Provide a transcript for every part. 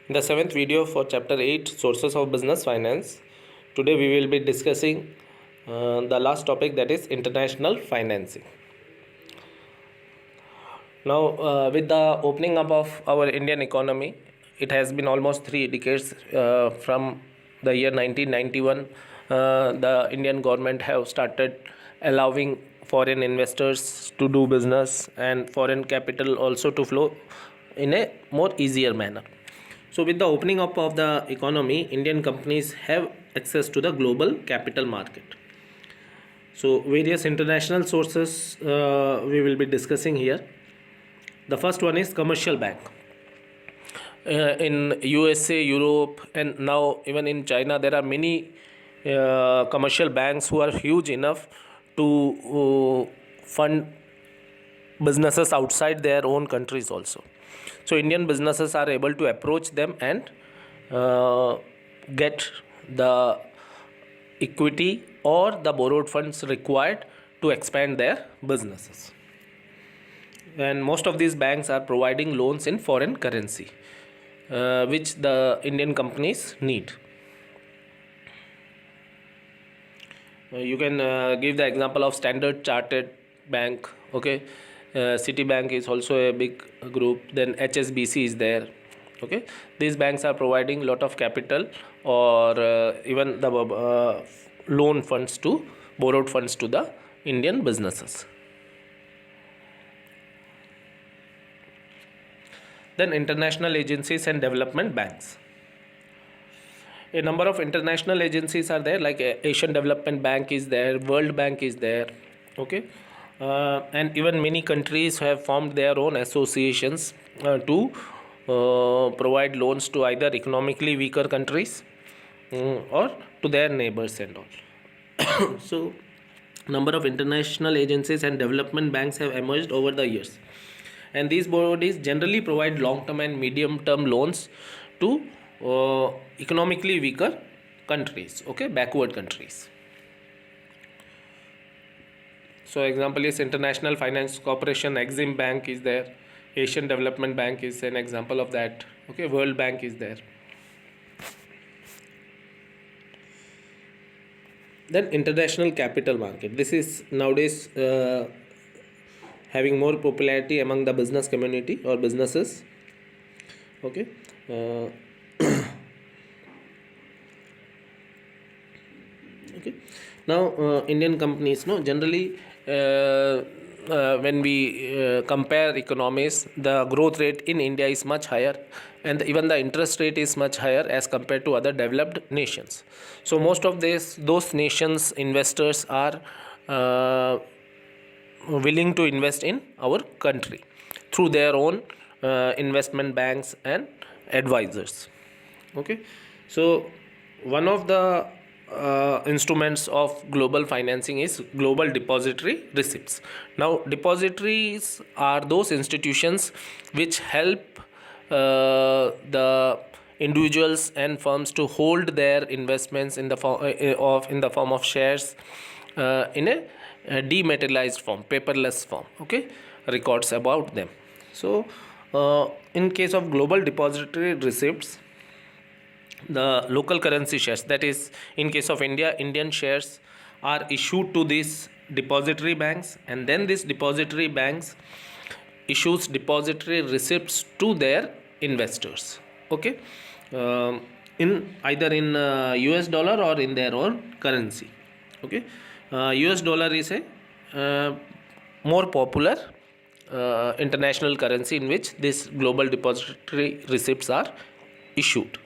In the seventh video for chapter 8 sources of business finance, today we will be discussing the last topic, that is international financing. Now, with the opening up of our Indian economy, it has been almost 3 decades from the year 1991. The Indian government have started allowing foreign investors to do business and foreign capital also to flow in a more easier manner. So, with the opening up of the economy, Indian companies have access to the global capital market. So, various international sources we will be discussing here. The first one is commercial bank. In USA, Europe, and now even in China, there are many commercial banks who are huge enough to fund businesses outside their own countries also. So Indian businesses are able to approach them and get the equity or the borrowed funds required to expand their businesses. And most of these banks are providing loans in foreign currency, which the Indian companies need. You can give the example of Standard Chartered Bank. Okay, Citibank is also a big group. Then HSBC is there. Okay, these banks are providing lot of capital or even the loan funds to borrowed funds to the Indian businesses. Then international agencies and development banks. A number of international agencies are there, like Asian Development Bank is there, World Bank is there. Okay, and even many countries have formed their own associations to provide loans to either economically weaker countries or to their neighbors and all. So number of international agencies and development banks have emerged over the years, and these bodies generally provide long term and medium term loans to economically weaker countries, okay, backward countries. So example is International Finance Corporation, Exim Bank is there, Asian Development Bank is an example of that. Okay, World Bank is there. Then international capital market. This is nowadays having more popularity among the business community or businesses. Okay. Okay. Now Indian companies, no, generally when we compare economies, the growth rate in India is much higher, and even the interest rate is much higher as compared to other developed nations. So most of those nations investors are willing to invest in our country through their own investment banks and advisors. Okay, so one of the instruments of global financing is global depository receipts. Now depositories are those institutions which help the individuals and firms to hold their investments in the form of shares in a dematerialized form, paperless form. Okay, records about them. So in case of global depository receipts, the local currency shares, that is in case of India, Indian shares are issued to these depository banks, and then these depository banks issues depository receipts to their investors. Okay, in either in US dollar or in their own currency. Okay, US dollar is a more popular international currency in which these global depository receipts are issued,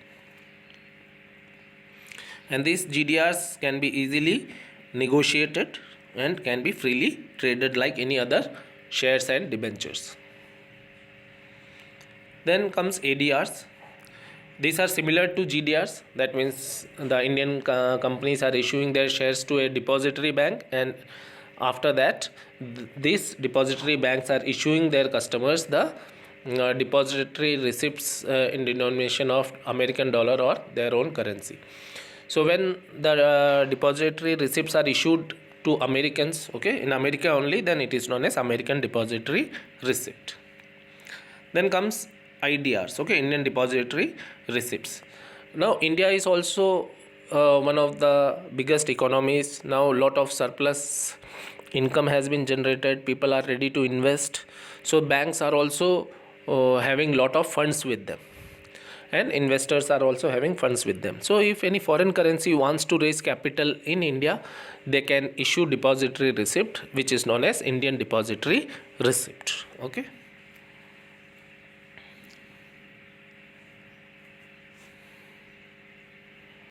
and these GDRs can be easily negotiated and can be freely traded like any other shares and debentures. Then comes ADRs. These are similar to GDRs. That means the Indian companies are issuing their shares to a depository bank, and after that these depository banks are issuing their customers the depository receipts in denomination of American dollar or their own currency. So when the depository receipts are issued to Americans, okay, in America only, then it is known as American depository receipt. Then comes IDRs, okay, Indian depository receipts. Now India is also one of the biggest economies. Now lot of surplus income has been generated, people are ready to invest, so banks are also having lot of funds with them, and investors are also having funds with them. So if any foreign currency wants to raise capital in India, they can issue depository receipt, which is known as Indian depository receipt. Okay.